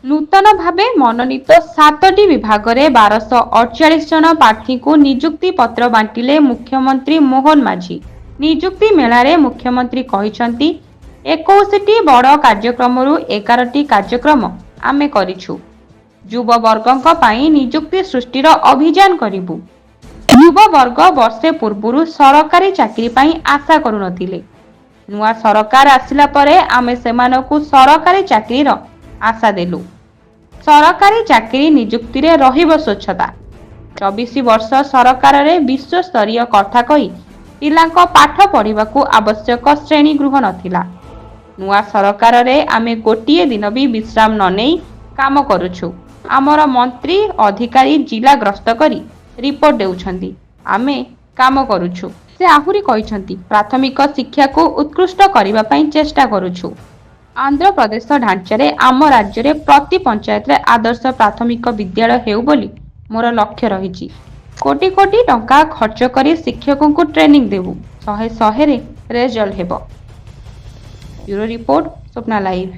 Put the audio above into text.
नूतन भावे मनोनीत 7टी विभाग में 1248 जन प्रार्थी को नियुक्ति पत्र बांटिले मुख्यमंत्री मोहन माझी। नियुक्ति मेलारे मुख्यमंत्री कहिसंती 21टी बड़ कार्यक्रम 11टी कार्यक्रम आमे करिछु। युवा वर्गक पई नियुक्ति सृष्टिर अभियान करिबु। युवा वर्ग वर्षे पूर्व सरकारी चाकरी पई आशा करुनथिले। नुआ सरकार आसिला परे आमे सेमानकु सरकारी चाकरीर आशा देलु। सरकारी चाकरी नियुक्ति रे रहिब स्वच्छता। 24 वर्ष सरकार रे विश्व स्तरीय कथा कही पिलांक पाठ पढ़िबाकू आवश्यक श्रेणी गृह नथिला। नुआ सरकार रे आमे गोटिए दिन भी विश्राम न नेई काम करूछु। आमर मंत्री अधिकारी जिला ग्रस्त करी रिपोर्ट देउछंती। आमे काम करूछु। से आहुरी कहिसंती प्राथमिक शिक्षा को उत्कृष्ट करिबा पई चेष्टा करूछु। आंध्र प्रदेश ढांचारे आम राज्य रे प्रति पंचायत रे आदर्श प्राथमिक विद्यालय हेउ बोली मोर लक्ष्य रहिछि। कोटी कोटी टंका खर्च करी शिक्षकों को ट्रेनिंग देबु। 100 रे रिजल्ट हेबो। Bureau report Swapna live.